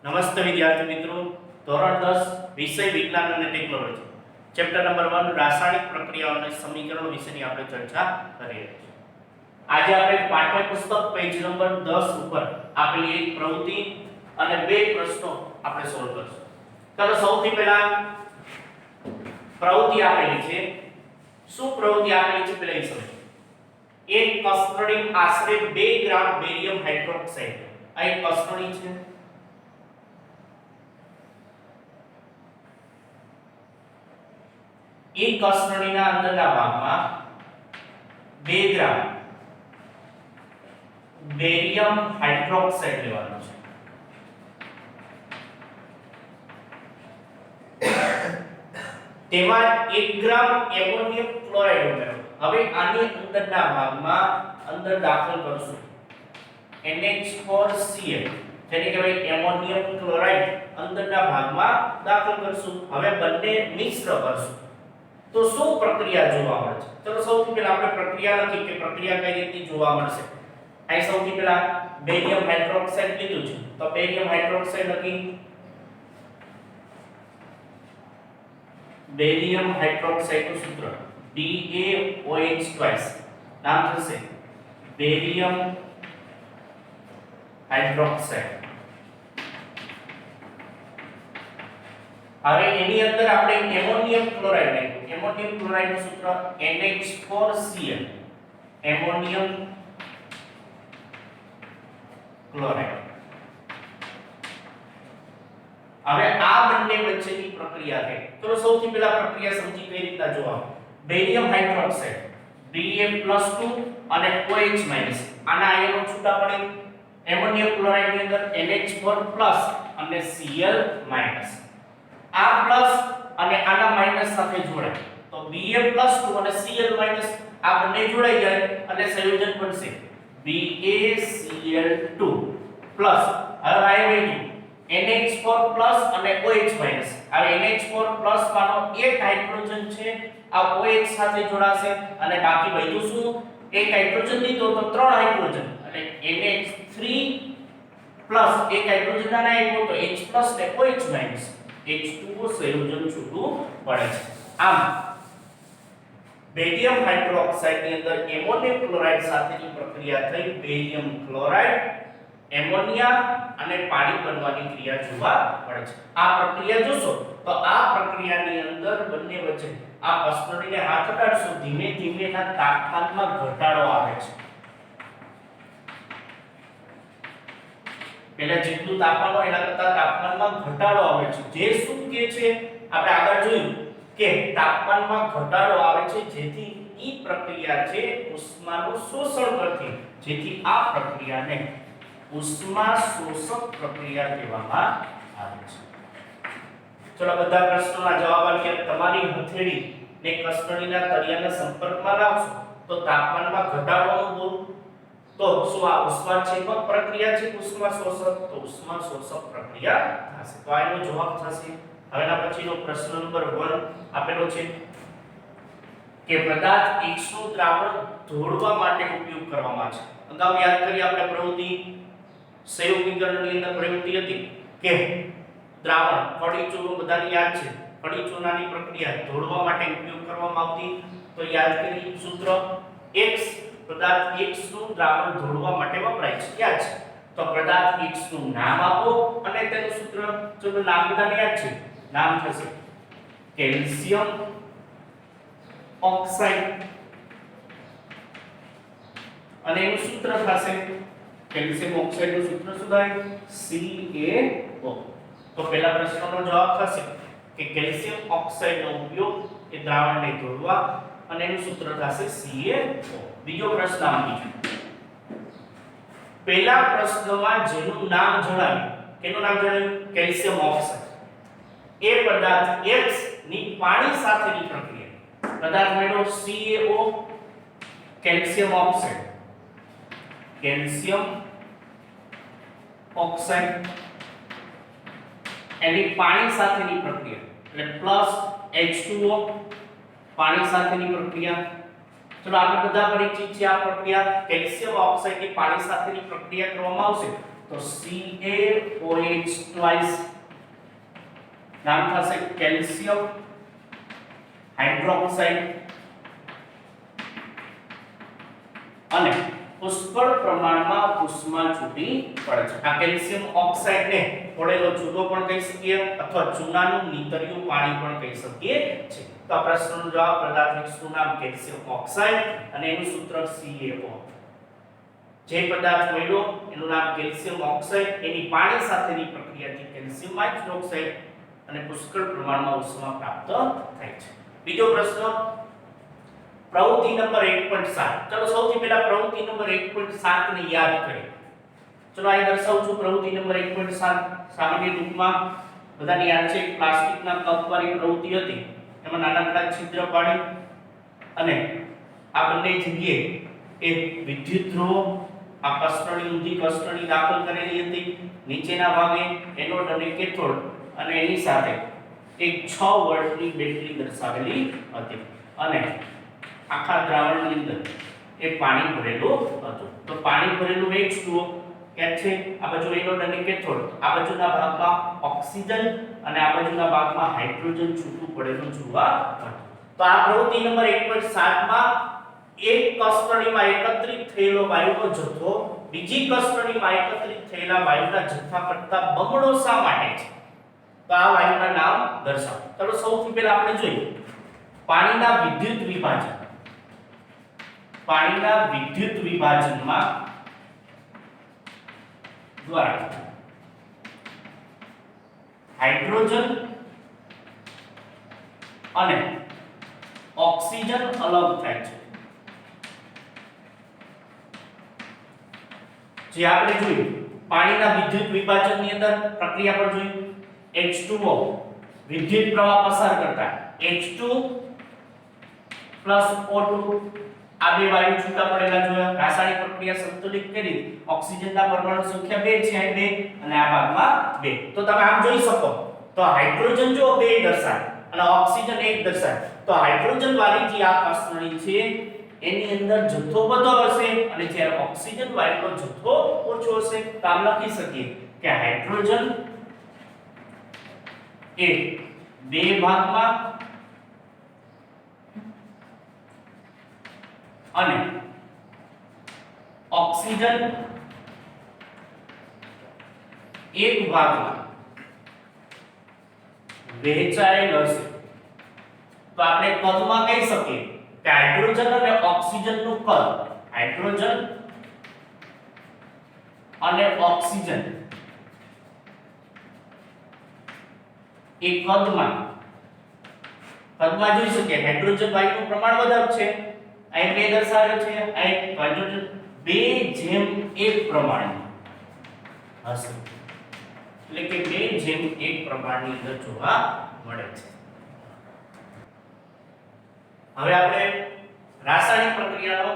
નમસ્તે વિદ્યાર્થી મિત્રો, ધોરણ 10 વિષય વિજ્ઞાન અને ટેકનોલોજી, ચેપ્ટર નંબર 1 રાસાયણિક પ્રક્રિયાઓ અને સમીકરણો વિશેની આપણે ચર્ચા કરી રહ્યા છીએ. આજે આપણે પાઠ્યપુસ્તક પેજ નંબર 10 ઉપર આપેલી એક પ્રવૃત્તિ અને બે પ્રશ્નો આપણે સોલ્વ કરીશું. ચાલો સૌથી પહેલા પ્રવૃત્તિ આપેલી છે. શું પ્રવૃત્તિ આપેલી છે પહેલા એ સમજો. એક કસ્ટડી આશરે 2 ગ્રામ બેરિયમ હાઇડ્રોક્સાઇડ, આ એક કસ્ટડી છે. એક કસ્ટડીના અંદરના ભાગમાં 2 ગ્રામ બેરિયમ હાઇડ્રોક્સાઇડ લેવાનું છે. તેમાં 1 ગ્રામ એમોનિયમ ક્લોરાઇડ ઉમેરો. હવે આની અંદરના ભાગમાં અંદર દાખલ કરશું NH4Cl, જેને કહેવાય એમોનિયમ ક્લોરાઇડ, અંદરના ભાગમાં દાખલ કરશું. હવે બંને મિશ્ર કરશું તો શું પ્રક્રિયા જોવા મળે છે? ચલો સૌથી પહેલા આપણે પ્રક્રિયા લખી કે પ્રક્રિયા કઈ રીતની જોવા મળશે. અહીં સૌથી પહેલા બેરિયમ હાઇડ્રોક્સાઇડ લીધું છે તો બેરિયમ હાઇડ્રોક્સાઇડ લખી. બેરિયમ હાઇડ્રોક્સાઇડ નું સૂત્ર BaOH નામ થશે બેરિયમ હાઇડ્રોક્સાઇડ. હવે એની અંદર આપણે એમોનિયમ ક્લોરાઇડ નાખ્યું. એમોનિયમ ક્લોરાઇડ નું સૂત્ર NH4Cl, એમોનિયમ ક્લોરાઇડ. હવે આ બંને વચ્ચેની પ્રક્રિયા છે. તો સૌથી પહેલા પ્રક્રિયા સમજી કઈ રીતના જોવા. બેરિયમ હાઇડ્રોક્સાઇડ Ba+2 અને OH- આના આયનો છૂટા પડે. એમોનિયમ ક્લોરાઇડ ની અંદર NH4+ અને Cl-. આ પ્લસ અને આના માઈનસ સાથે જોડાય તો Ba+2 અને Cl- આ બંને જોડાઈ જાય અને સંયોજન બનશે BaCl2+. હવે આવ્યું NH4+ અને OH-. હવે NH4+ માંનો એક હાઇડ્રોજન છે આ OH સાથે જોડાશે અને બાકી વધ્યું શું? એક હાઇડ્રોજન લીધો તો 3 હાઇડ્રોજન અને NH3+ એક હાઇડ્રોજન ના આવ્યો તો H+ ને OH-. H2O સંયોજન છૂટું પડે છે. આમ બેરિયમ હાઇડ્રોક્સાઇડ ની અંદર એમોનિયમ ક્લોરાઇડ સાથેની પ્રક્રિયા થઈ બેરિયમ ક્લોરાઇડ, એમોનિયા અને પાણી બનવાની ક્રિયા જોવા મળે છે. આ પ્રક્રિયા જોશો તો આ પ્રક્રિયાની અંદર બંને વચ્ચે આ કસ્ટડીને હાથ અડાડશો ધીમે ધીમે એના તાપમાનમાં ઘટાડો આવે છે. પહેલા જેટલું તાપમાન હોય એના કરતા તાપમાનમાં ઘટાડો આવે છે. જે શું કે છે આપણે આગળ જોયું કે તાપમાનમાં ઘટાડો આવે છે જેથી ઈ પ્રક્રિયા છે ઉષ્માનું શોષણ કરતી, જેથી આ પ્રક્રિયાને ઉષ્મા શોષક પ્રક્રિયા કહેવામાં આવે છે. ચલો બધા પ્રશ્નોના જવાબ આપીએ. તમારી હથેળી ને કસ્ટડીના તળિયાના સંપર્કમાં લાવશો તો તાપમાનમાં ઘટાડો અનુભવ. તો શું આ ઉષ્માક્ષેપક પ્રક્રિયા છે ઉષ્મા શોષક? તો ઉષ્મા શોષક પ્રક્રિયા થશે. તો આનો જવાબ થશે. હવેના પછીનો પ્રશ્ન નંબર 1 આપેલો છે કે પદાર્થ X નું દ્રાવણ ઢોળવા માટે ઉપયોગ કરવામાં છે. અગાઉ યાદ કરી આપણે પ્રવૃત્તિ સંયોગીકરણની અંદર પ્રવૃત્તિ હતી કે દ્રાવણ કડી ચૂનો બધાને યાદ છે. કડી ચૂનાની પ્રક્રિયા ઢોળવા માટે ઉપયોગ કરવામાં આવતી. તો યાદ કરી સૂત્ર X, પદાર્થ X નું દ્રાવણ ઢોળવા માટે વપરાય છે. યાદ છે? તો પદાર્થ X નું નામ આપો અને તેનું સૂત્ર ચલો નામ બધાને યાદ છે. નામ થશે કેલ્શિયમ ઓક્સાઇડ અને એનું સૂત્ર થશે કેલ્શિયમ ઓક્સાઇડ નું સૂત્ર શું થાય? CaO. તો પહેલા પ્રશ્નનો જવાબ થશે કે કેલ્શિયમ ઓક્સાઇડ નો ઉપયોગ એ દ્રાવણને ઢોળવા અને એનું સૂત્ર થશે CaO. બીજો પ્રશ્ન આપીશું. પહેલા પ્રશ્નમાં જેનું નામ જણાવ્યું, કેનું નામ જણાવ્યું? Calcium oxide. એ પદાર્થ X ની પાણી સાથેની પ્રક્રિયા. પદાર્થ મેળવો CaO, calcium oxide, calcium oxide એની પાણી સાથેની પ્રક્રિયા એટલે પ્લસ H2O, પાણી સાથેની પ્રક્રિયા. ચલો આપણે બધા પરિચિત છે આ પ્રક્રિયા. કેલ્શિયમ ઓક્સાઇડ ની પાણી સાથેની પ્રક્રિયા કરવામાં આવશે તો CaOH ટ્વાઇસ નામ થશે કેલ્શિયમ હાઇડ્રોક્સાઇડ અને પુષ્કળ પ્રમાણમાં ઉષ્મા છૂટી પડે છે. આ કેલ્શિયમ ઓક્સાઇડ ને ફોડેલો ચૂનો પણ કહી શકીએ અથવા ચૂનાનું નીતર્યું પાણી પણ કહી શકીએ છે. તો આ પ્રશ્નનો જવાબ પદાર્થનું નામ કેલ્શિયમ ઓક્સાઇડ અને એનું સૂત્ર CaO. જે પદાર્થ મળ્યો એનું નામ કેલ્શિયમ ઓક્સાઇડ, એની પાણી સાથેની પ્રક્રિયાથી કેલ્શિયમ હાઇડ્રોક્સાઇડ અને પુષ્કળ પ્રમાણમાં ઉષ્મા પ્રાપ્ત થાય છે. બીજો પ્રશ્ન પ્રવૃત્તિ નંબર 1.7. ચલો સૌથી પહેલા પ્રવૃત્તિ નંબર 1.7 ને યાદ કરીએ. ચલો અહીં દર્શાવું છું પ્રવૃત્તિ નંબર 1.7. સામાન્ય રૂપમાં બધાને યાદ છે પ્લાસ્ટિકના કપ વાળી પ્રવૃત્તિ હતી. એમાં નાના છિદ્ર પાડી અને આ બંને જગ્યાએ એક વિદ્યુત ધ્રુવો આ કસ્ટડી ઊંધી કસ્ટડી દાખલ કરેલી હતી. નીચેના ભાગે એનોડ અને કેથોડ અને એની સાથે એક 6 વોલ્ટની બેટરી દર્શાવેલી હતી અને આખા દ્રાવણની અંદર એ પાણી ભરેલું હતું. તો પાણી ભરેલું એક જુઓ ક્યાં છે? આ બાજુ એનોડ અને કેથોડ, આ બાજુના ભાગમાં ઓક્સિજન અને આ બાજુના ભાગમાં હાઇડ્રોજન છૂટું પડેલું જોવા મળતું. તો આ પ્રવૃત્તિ નંબર 1.7 માં એક કસ્ટડીમાં એકત્રિત થયેલો વાયુનો જથ્થો બીજી કસ્ટડીમાં એકત્રિત થયેલા વાયુના જથ્થા કરતાં બમણો શા માટે છે? તો આ વાયુના નામ દર્શાવો. ચાલો સૌથી પહેલા આપણે જોઈએ પાણીના વિદ્યુત વિભાજન. પાણીના વિદ્યુત વિભાજનમાં દ્વારા હાઇડ્રોજન અને ઓક્સિજન અલગ થાય છે. જે આપણે જોયું પાણીના વિદ્યુત વિભાજનની અંદર પ્રક્રિયા પર જોયું H2O વિદ્યુત પ્રવાહ પસાર કરતા H2 O2 આ બે વાયુ છૂટા પડેલા જોયા. રાસાયણિક પ્રક્રિયા સંતુલિત કરી ઓક્સિજનના પરમાણુ સંખ્યા 2 છે, અહીં 2 અને આ ભાગમાં 2. તો તમે આમ જોઈ શકો તો હાઇડ્રોજન જો 2 દર્શાવે અને ઓક્સિજન 1 દર્શાવે તો હાઇડ્રોજન વાળી જે આ કસ્ટડી છે એની અંદર જથ્થો વધુ હશે અને જ્યારે ઓક્સિજન વાયુનો જથ્થો ઓછો હશે. તો આમ લખી શકીએ કે હાઇડ્રોજન એ 2 ભાગમાં અને ઓક્સિજન 1 ભાગમાં વહેંચાયેલ હશે. તો આપણે કદમાં કહી શકીએ કે હાઇડ્રોજન અને ઓક્સિજનનું કદ, હાઇડ્રોજન અને ઓક્સિજન એ કદમાં જોઈ શકીએ હાઇડ્રોજન વાયુનું પ્રમાણ વધારે છે. અહીં 2 દર્શાવેલ છે, અહીં હાઇડ્રોજન 2:1 પ્રમાણે હશે. એટલે કે 2:1 પ્રમાણની અંદર જોવા મળે છે. હવે આપણે રાસાયણિક પ્રક્રિયાનો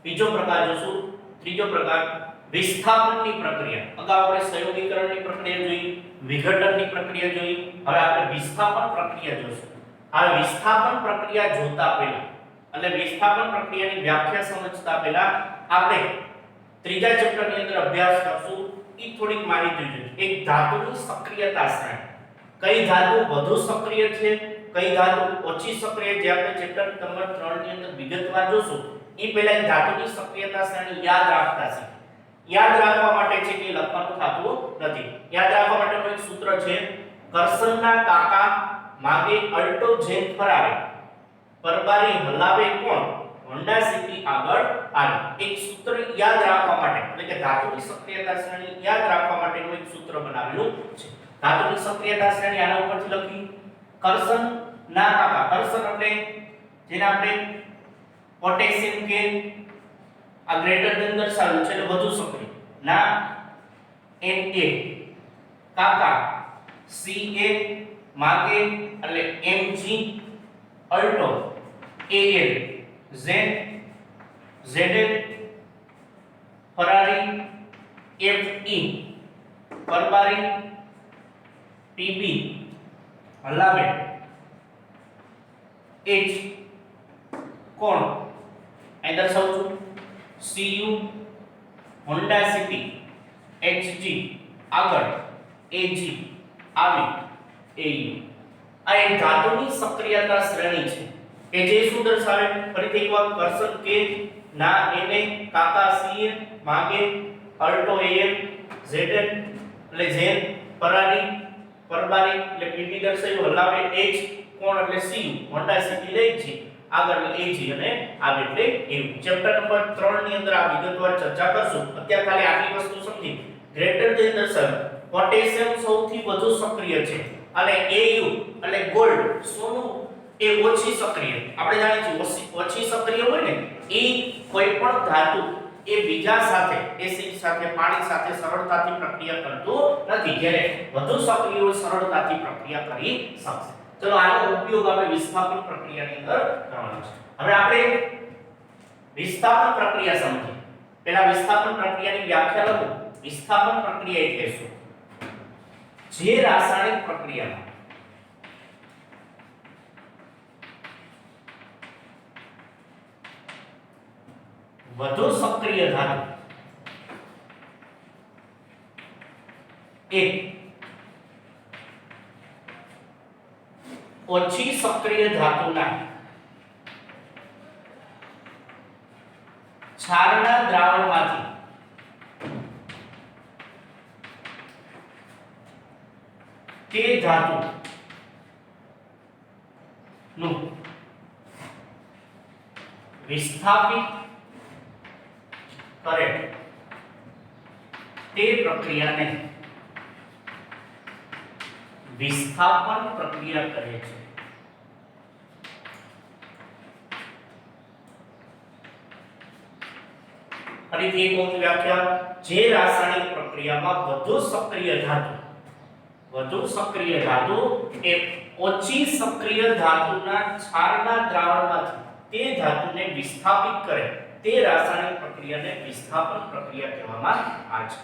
બીજો પ્રકાર જોશું. ત્રીજો પ્રકાર વિસ્થાપનની પ્રક્રિયા. અગાઉ આપણે સંયોગીકરણની પ્રક્રિયા જોઈ, વિઘટનની પ્રક્રિયા જોઈ. હવે આપણે વિસ્થાપન પ્રક્રિયા જોશું. આ વિસ્થાપન પ્રક્રિયા જોતા પહેલા એટલે વિસ્થાપન પ્રક્રિયાની વ્યાખ્યા સમજતા પહેલા આપણે ત્રીજા ચેપ્ટરની અંદર અભ્યાસ કરશું એ થોડીક માહિતી જોઈએ. એક ધાતુની સક્રિયતા શ્રેણી. કઈ ધાતુ વધુ સક્રિય છે, કઈ ધાતુ ઓછી સક્રિય, જે આપણે ચેપ્ટર નંબર 3 ની અંદર વિગતવાર જોશું. એ પહેલા એક ધાતુની સક્રિયતા શ્રેણી યાદ રાખતા છે. યાદ રાખવા માટે છે કે લખવાનું થતું નથી. યાદ રાખવા માટેનું એક સૂત્ર છે કર્સનના કાકા માગે અલ્ટો જેન ફરાવે પરબારી હલાવે કોણ હોન્ડા સિટી આગળ આવે. એક સૂત્ર યાદ રાખવા માટે એટલે કે ધાતુની સક્રિયતા શ્રેણી યાદ રાખવા માટેનું એક સૂત્ર બનાવેલું છે. ધાતુની સક્રિયતા શ્રેણી આના ઉપરથી લખી કર્સન ના કાકા. કર્સન એટલે જેને આપણે પોટેશિયમ કે આ ગ્રેટર ધેન દર્શાવેલું છે એટલે વધુ સક્રિય. ના Na કાકા Ca માગે એટલે Mg Alto Al Zen Zl ફરારી Fe પરબારી Pb હલાવે H કોણ અહીં દર્શાવું છું Cu હોન્ડા સિટી Hg આગળ Ag આવી Au આ એક ધાતુની સક્રિયતા શ્રેણી છે કે જે શું દર્શાવે ફરીથી એકવાર કર્સર કે ના એને કાકા Cn માગે અલ્ટો An Zn એટલે ઝેન પરાની પરબારી એટલે Pt દર્શાવ્યું હલાવે H કોણ એટલે Cu મોટા સીધી લઈ છે આગળ Ag અને આવે એટલે Au ચેપ્ટર નંબર 3 ની અંદર આ વિગતવાર ચર્ચા કરશું અત્યારે ખાલી આટલી વસ્તુ સમજી ગ્રેટર ધેન દર્શાવે પોટેશિયમ સૌથી વધુ સક્રિય છે અને Au એટલે ગોલ્ડ સોનું એ ઓછી સક્રિય આપણે જાણીએ છીએ ઓછી સક્રિય હોય ને એ કોઈ પણ ધાતુ એ બીજા સાથે એસિડ સાથે પાણી સાથે સરળતાથી પ્રક્રિયા કરતું નથી જ્યારે વધુ સક્રિય હોય સરળતાથી પ્રક્રિયા કરી શકશે ચલો આનો ઉપયોગ આપણે વિસ્થાપન પ્રક્રિયાની અંદર કરવાનો છે હવે આપણે વિસ્થાપન પ્રક્રિયા સમજીએ પહેલા વિસ્થાપન પ્રક્રિયાની વ્યાખ્યા લખો વિસ્થાપન પ્રક્રિયા એટલે શું જે રાસાયણિક પ્રક્રિયામાં વધુ સક્રિય ધાતુ એક ઓછી સક્રિય ધાતુના ક્ષારના દ્રાવણમાંથી તે ધાતુ નું વિસ્થાપિત કરે તે પ્રક્રિયાને વિસ્થાપન પ્રક્રિયા કહે છે ફરીથી એક વખત વ્યાખ્યા જે રાસાયણિક પ્રક્રિયામાં વધુ સક્રિય ધાતુ એ ઓછી સક્રિય ધાતુના ક્ષારના દ્રાવણમાંથી તે ધાતુને વિસ્થાપિત કરે તે રાસાયણિક પ્રક્રિયાને વિસ્થાપન પ્રક્રિયા કહેવામાં આવે છે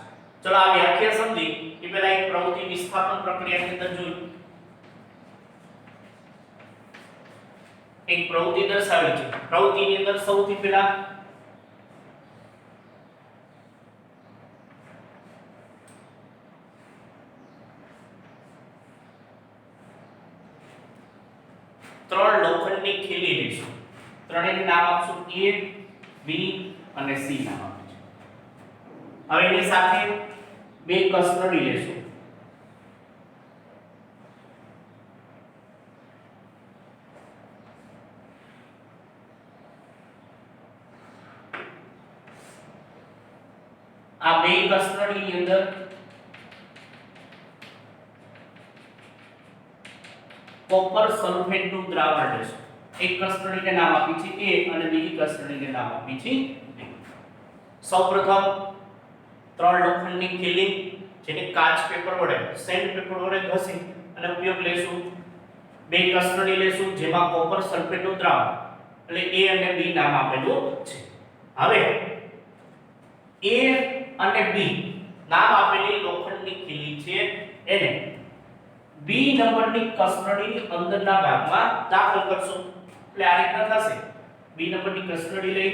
ચલો આ વ્યાખ્યા સમજી કે પહેલા એક પ્રવૃત્તિ વિસ્થાપન પ્રક્રિયાની અંદર જોઈ એક પ્રવૃત્તિ દર્શાવી છે પ્રવૃત્તિની અંદર સૌથી પહેલા ત્રણ લોખંડની ખીલી લઈશું ત્રણેયનું નામ આપશું A B અને C નામ આપીશું હવે એની સાથે બે કસ્ટડી લેશું આ બે કસ્ટડીની અંદર કોપર સલ્ફેટનું દ્રાવણ લેશું એક કસ્ટડીને નામ આપી છે A અને બીજી કસ્ટડીને નામ આપી છે B સૌપ્રથમ ત્રણ લોખંડની ખીલી જેને કાચ પેપર વડે સેન્ડ પેપર વડે ઘસી અને ઉપયોગ લેશું બે કસ્ટડી લેશું જેમાં કોપર સલ્ફેટનું દ્રાવણ એટલે A અને B નામ આપેલું છે હવે A અને B નામ આપેલી લોખંડની ખીલી છે એને B નંબરની કસ્ટડીની અંદરના ભાગમાં દાખલ કરશું એટલે આ રીતના થશે B નંબરની કસ્ટડી લઈ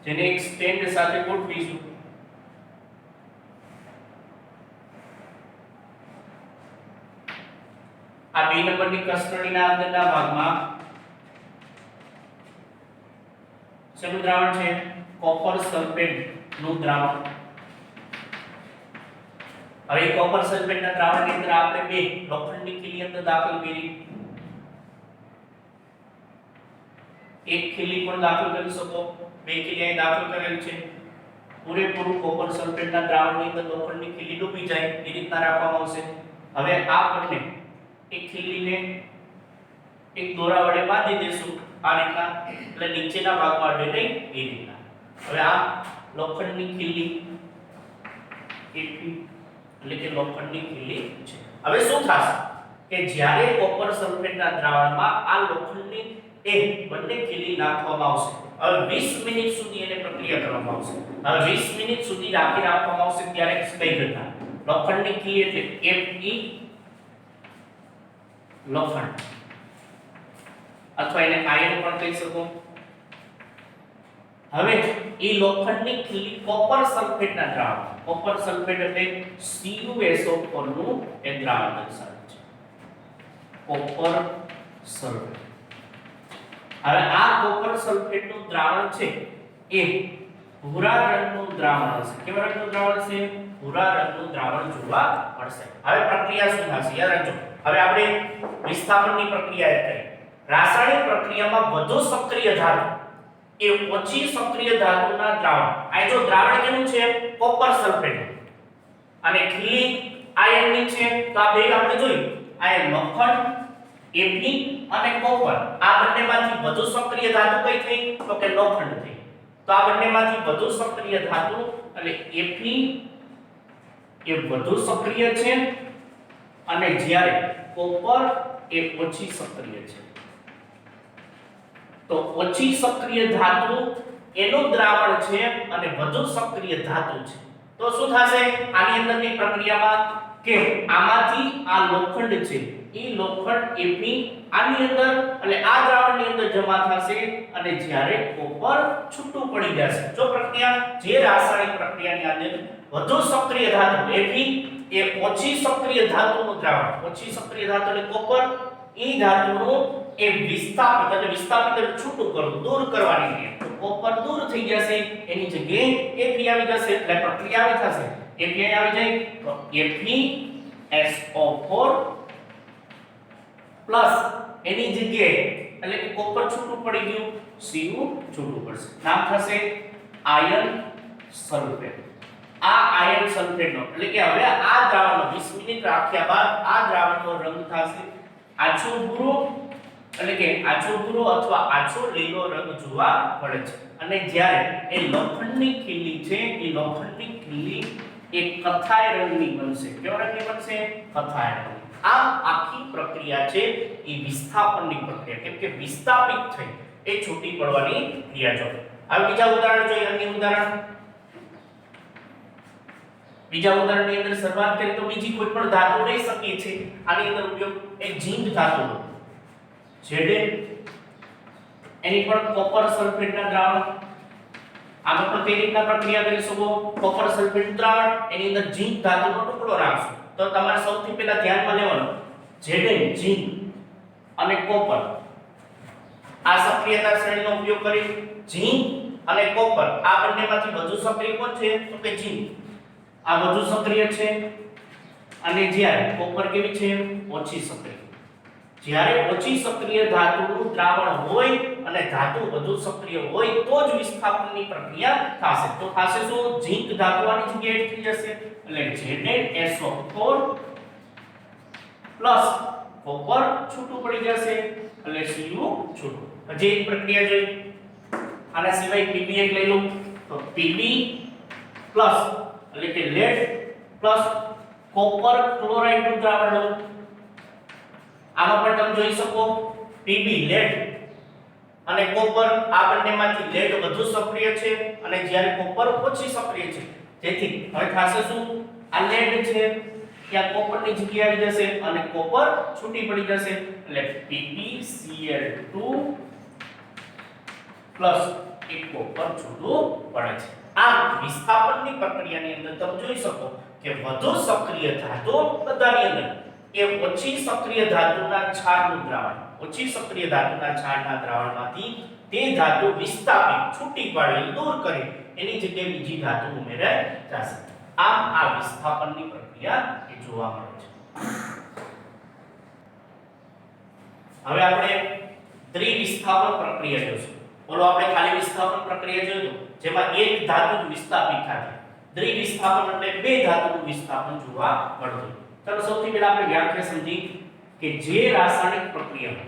જેને એક સ્ટેન્ડ સાથે ગોઠવીશું આ B નંબરની કસ્ટડીના અંદરના ભાગમાં શેનું દ્રાવણ છે કોપર સલ્ફેટ નું દ્રાવણ હવે કોપર સલ્ફેટના દ્રાવણની અંદર આપણે બે લોખંડની ખીલી અંદર દાખલ કરી એક ખીલી પણ દાખલ કરી શકો બે ખીલી અહીં દાખલ કરેલ છે પૂરેપૂરું કોપર સલ્ફેટના દ્રાવણની અંદર લોખંડની ખીલી ડૂબી જાય એ રીતના રાખવામાં આવશે હવે આ બંને એક ખીલીને એક દોરા વડે બાંધી દેશું આ રીતના એટલે નીચેના ભાગમાં અડે નહીં એ રીતના હવે આ લોખંડની ખીલી એટલે કે લોખંડની ખીલી છે હવે શું થશે કે જ્યારે કોપર સલ્ફેટના દ્રાવણમાં આ લોખંડની એ બંને ખીલી નાખવામાં આવશે. હવે 20 મિનિટ સુધી એને પ્રક્રિયા કરવામાં આવશે. હવે 20 મિનિટ સુધી રાખવામાં આવશે ત્યારે કઈ ઘટના? લોખંડની ખીલી એટલે Fe લોખંડ અથવા એને આયન પણ કહી શકો. હવે એ લોખંડની ખીલી કોપર સલ્ફેટના દ્રાવણ, કોપર સલ્ફેટ એટલે CuSO4 નું એ દ્રાવણ દર્શાવે છે. Copper sulphate. હવે આ કોપર સલ્ફેટનું દ્રાવણ છે એ ભૂરા રંગનું દ્રાવણ હશે. કેવા રંગનું દ્રાવણ છે? ભૂરા રંગનું દ્રાવણ જોવા મળશે. હવે પ્રક્રિયા શું થશે? યાદ રાખજો. હવે આપણે વિસ્થાપનની પ્રક્રિયા કરી. રાસાયણિક પ્રક્રિયામાં વધુ સક્રિય ધાતુ એ ઓછી સક્રિય ધાતુના દ્રાવણ. આ જો દ્રાવણ કેનું છે? Copper sulphate. અને ખીલી આયનની છે. તો આ બે આપણે જોયું. આયન લોખંડ, Fe અને કોપર. આ બંનેમાંથી વધુ સક્રિય ધાતુ કઈ થઈ? તો કે લોખંડ થઈ. તો આ બંનેમાંથી વધુ સક્રિય ધાતુ એટલે Fe એ વધુ સક્રિય છે અને જ્યારે કોપર એ ઓછી સક્રિય છે. તો ઓછી સક્રિય ધાતુ એનું દ્રાવણ છે અને વધુ સક્રિય ધાતુ છે. તો શું થશે આની અંદરની પ્રક્રિયામાં કે આમાંથી આ લોખંડ છે એ લોખંડ Fe આની અંદર એટલે આ દ્રાવણની અંદર જમા થશે અને જ્યારે કોપર છૂટું પડી જશે. જો પ્રક્રિયા જે રાસાયણિક પ્રક્રિયાની અંદર વધુ સક્રિય ધાતુ Fe એ ઓછી સક્રિય ધાતુનું દ્રાવણ, ઓછી સક્રિય ધાતુ એટલે કોપર, એ ધાતુનું એ વિસ્થાપિત એટલે છૂટું કરવું, દૂર કરવાની ક્રિયા. તો કોપર દૂર થઈ જશે, એની જગ્યાએ Fe આવી જશે એટલે પ્રક્રિયા આવી થશે. Fe આવી જાય તો FeSO4 પ્લસ એની જગ્યાએ એટલે કે કોપર છૂટું પડી ગયું, Cu છૂટું પડશે. નામ થશે આયન સલ્ફેટ. આ આયન સલ્ફેટનો એટલે કે હવે આ દ્રાવણનો 20 મિનિટ રાખ્યા બાદ આ દ્રાવણનો રંગ થશે આછો ભૂરો એટલે કે આછો ભૂરો અથવા આછો લીલો રંગ જોવા મળે છે. અને જ્યારે એ લોખંડની ખીલી છે એ લોખંડની ખીલી એક કથાય રંગની બનશે. કેવો રંગની બનશે? કથાય રંગની. આ આખી પ્રક્રિયા છે એ વિસ્થાપનની પ્રક્રિયા, કેમ કે વિસ્થાપિત થઈ એ છૂટી પડવાની ક્રિયા છે. હવે બીજા ઉદાહરણ જોઈએ. અન્ય ઉદાહરણ, બીજા ઉદાહરણની અંદર શરૂઆત કરીએ તો બીજી કોઈ પણ ધાતુ લઈ શકીએ છીએ. આની અંદર ઉપયોગ એક ઝીંક ધાતુનો Za એની પણ કોપર સલ્ફેટના દ્રાવણ. આમાં પણ તે રીતના પ્રક્રિયા કરી શકો. કોપર સલ્ફેટ દ્રાવણ એની અંદર ઝીંક ધાતુનો ટુકડો રાખશો. તો તમારે સૌથી પહેલા ધ્યાનમાં લેવાનું Za ઝીંક અને કોપર. આ સક્રિયતા શ્રેણીનો ઉપયોગ કરી ઝીંક અને કોપર આ બંનેમાંથી વધુ સક્રિય કોણ છે? તો કે ઝીંક. આ વધુ સક્રિય છે અને જ્યારે કોપર કેવી છે? ઓછી સક્રિય. જ્યારે ઓછી સક્રિય ધાતુનું દ્રાવણ હોય અને ધાતુ વધુ સક્રિય હોય તો જ વિસ્થાપનની પ્રક્રિયા થશે. તો થશે શું? ઝીંક ધાતુ આની જગ્યાએ થઈ જશે એટલે ZnSO4 પ્લસ કોપર છૂટું પડી જશે એટલે Cu છૂટું. હજી એક પ્રક્રિયા જોઈ. આના સિવાય Pb એક લઈ લો તો Pb પ્લસ એટલે કે લેડ પ્લસ કોપર ક્લોરાઇડ નું દ્રાવણ લો. આમાં પણ તમે જોઈ શકો Pb લેડ અને કોપર આ બંનેમાંથી લેડ વધુ સક્રિય છે અને જ્યારે કોપર ઓછી સક્રિય છે. તેથી હવે થશે શું? આ લેડ છે ત્યાં કોપરની જગ્યાએ આવી જશે અને કોપર છૂટી પડી જશે એટલે PbCl2 પ્લસ એક કોપર છૂટું પડે છે. આ વિસ્થાપનની પ્રક્રિયાની અંદર તમે જોઈ શકો કે વધુ સક્રિય ધાતુ બધાની અંદર એ ઓછી સક્રિય ધાતુના છારનું દ્રાવણ, ઓછી સક્રિય ધાતુના છારના દ્રાવણમાંથી તે ધાતુ વિસ્થાપિત છૂટી પાડી દૂર કરી એની જગ્યાએ બીજી ધાતુ ઉમેરાઈ જશે. આમ આ વિસ્થાપનની પ્રક્રિયા એ જોવા મળે છે. હવે આપણે દ્વિવિસ્થાપન પ્રક્રિયા જોઈશું. બોલો આપણે ખાલી વિસ્થાપન પ્રક્રિયા જોયું જેમાં એક ધાતુ જ વિસ્થાપિત થાય. દ્વિવિસ્થાપન એટલે બે ધાતુનું વિસ્થાપન જોવા મળતું. ચાલો સૌથી પહેલા આપણે વ્યાખ્યા સમજી કે જે રાસાયણિક પ્રક્રિયામાં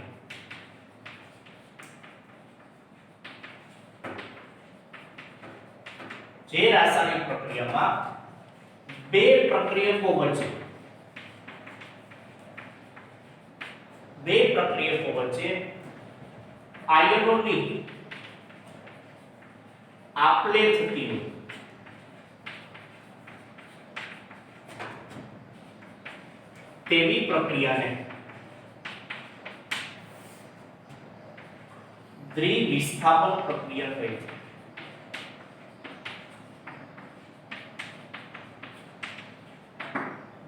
બે પ્રક્રિયકો વચ્ચે આયનોની આપલે થતી હોય તેવી પ્રક્રિયાને દ્વિવિસ્થાપન પ્રક્રિયા કહે છે.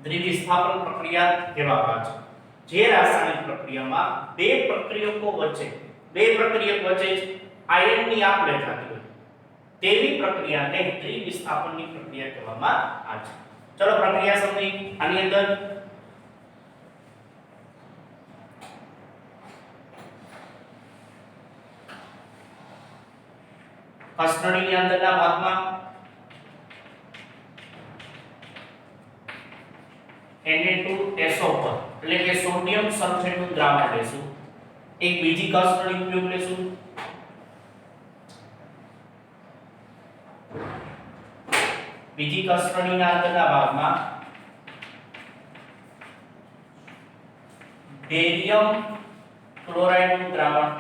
દ્વિવિસ્થાપન પ્રક્રિયા કહેવામાં આવે છે જે રાસાયણિક પ્રક્રિયામાં બે પ્રક્રિયકો વચ્ચે આયનની આપલે થતી હોય તેવી પ્રક્રિયાને દ્વિવિસ્થાપનની પ્રક્રિયા કહેવામાં આવે છે. ચલો પ્રક્રિયા સમજી. આની અંદર કસ્ટડીની અંદરના ભાગમાં Na2SO4 એટલે કે સોડિયમ સલ્ફેટનું દ્રાવણ લેશું. એક બીજી કસ્ટડી ઉપયોગ લેશું. બીજી કસ્ટડીના અંદરના ભાગમાં બેરિયમ ક્લોરાઇડનું દ્રાવણ,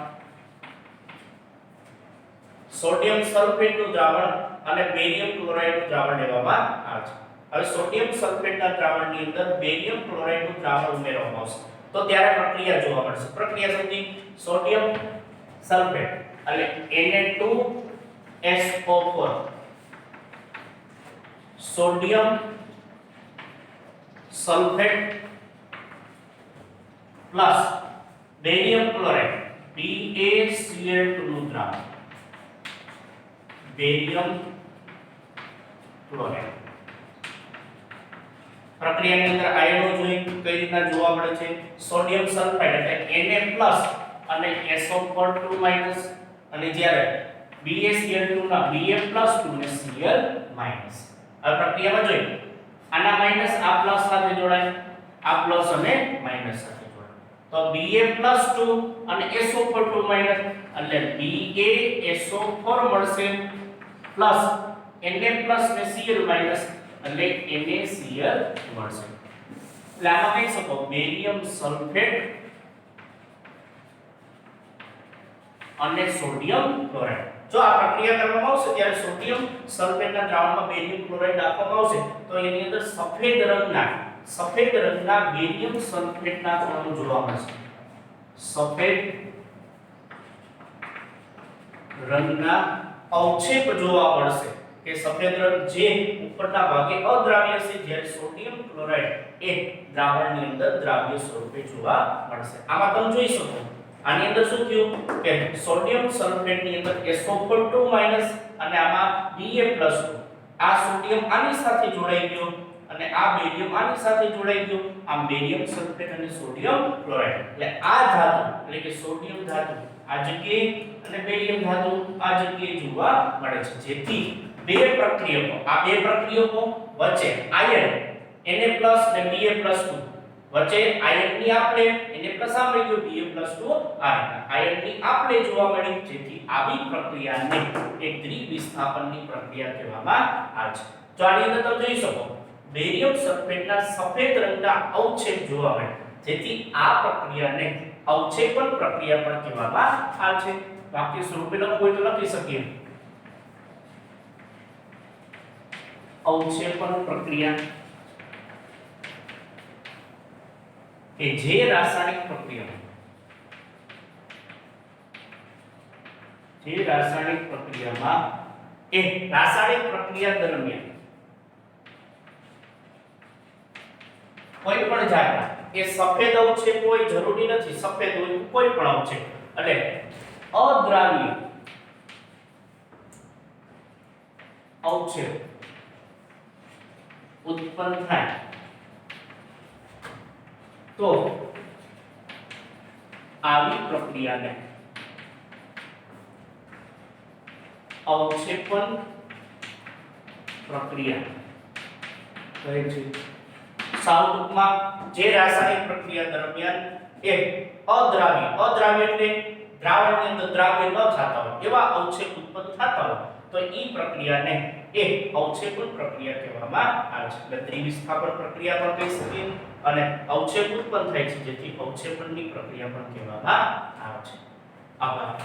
સોડિયમ સલ્ફેટનું દ્રાવણ અને બેરિયમ ક્લોરાઇડનું દ્રાવણ લેવામાં આવે છે. હવે સોડિયમ સલ્ફેટના દ્રાવણની અંદર બેરિયમ ક્લોરાઇડનું દ્રાવણ ઉમેરવામાં આવશે તો ત્યારે પ્રક્રિયા જોવા મળશે. પ્રક્રિયા સમજી. સોડિયમ સલ્ફેટ એટલે Na2SO4 sodium sulphate plus barium chloride BaCl2 નું દ્રાવણ, બેરિયમ ક્લોરાઇડ. પ્રક્રિયાની અંદર આયનો જોઈ કઈ રીતના જોવા મળે છે. સોડિયમ સલ્ફાઇડ એટલે Na+ અને SO4 2- અને જ્યારે BaCl2 ના Ba+2 ને Cl-. હવે પ્રક્રિયામાં જોઈએ આના માઈનસ આ પ્લસ સાથે જોડાય, આ પ્લસ અને માઈનસ સાથે જોડાય તો Ba+2 અને SO4 2- એટલે BaSO4 મળશે પ્લસ Na+ ને Cl- એટલે NaCl મળશે. એટલે આમાં કહી શકો બેરિયમ સલ્ફેટ અને સોડિયમ ક્લોરાઇડ. જો આ પ્રક્રિયા કરવામાં આવશે ત્યારે સોડિયમ સલ્ફેટના દ્રાવણમાં બેરિયમ ક્લોરાઇડ નાખવામાં આવશે તો એની અંદર સફેદ રંગના બેરિયમ સલ્ફેટના કણો જોવા મળશે. સફેદ રંગના અવક્ષેપ જોવા મળશે કે સફેદ રંગ જે ઉપરના ભાગે અદ્રાવ્ય છે જ્યારે સોડિયમ ક્લોરાઇડ એ દ્રાવણની અંદર દ્રાવ્ય સ્વરૂપે જોવા મળશે. આમાં તમે જોઈ શકો આની અંદર શું થયું કે સોડિયમ સલ્ફેટની અંદર SO4 2- અને આમાં Ba+2 આ સોડિયમ આની સાથે જોડાઈ ગયો અને આ બેરિયમ આની સાથે જોડાઈ ગયો. આમ બેરિયમ સલ્ફેટ અને સોડિયમ ક્લોરાઇડ એટલે આ ધાતુ એટલે કે સોડિયમ ધાતુ આ જગ્યાએ અને બેરિયમ ધાતુ આ જગ્યાએ જોવા મળે છે. જેથી બે પ્રક્રિયકો વચ્ચે આયન Na+ અને Ba+2 વચ્ચે આયનની આપલે Na+ આ મળી ગયો Ba+2 આ આયનની આપલે જોવા મળી. જેથી આવી પ્રક્રિયાને એક દ્વિવિસ્થાપનની પ્રક્રિયા કહેવામાં આવે છે. તો આની અંદર તમે જોઈ શકો બેરિયમ સલ્ફેટના સફેદ રંગના અવક્ષેપ જોવા મળે જેથી આ પ્રક્રિયાને અવક્ષેપન પ્રક્રિયા પણ કહેવામાં આવે છે. વાક્ય સ્વરૂપે લખવું હોય તો લખી શકીએ અવક્ષેપન પ્રક્રિયા કે જે રાસાયણિક પ્રક્રિયામાં એ રાસાયણિક પ્રક્રિયા દરમિયાન કોઈ પણ જાતના એ સફેદ અવક્ષેપ હોય જરૂરી નથી, સફેદ હોય કોઈ પણ અવક્ષેપ એટલે અદ્રાવ્ય અવક્ષેપ ઉત્પન્ન થાય તો આવી પ્રક્રિયાને અવક્ષેપન પ્રક્રિયા કહે છે. સાવ ટૂંકમાં જે રાસાયણિક પ્રક્રિયા દરમિયાન એ અદ્રાવ્ય એટલે દ્રાવણની અંદર દ્રાવ્ય ન થતા હોય એવા અવક્ષેપ ઉત્પન્ન થતા હોય તો એ પ્રક્રિયાને એ અવક્ષેપન પ્રક્રિયા કહેવામાં આવે છે. એટલે દ્વિવિસ્થાપન પ્રક્રિયા પણ કહી શકીએ અને અવક્ષેપ ઉત્પન્ન થાય છે જેથી અવક્ષેપનની પ્રક્રિયા પણ કહેવામાં આવે છે. આભાર.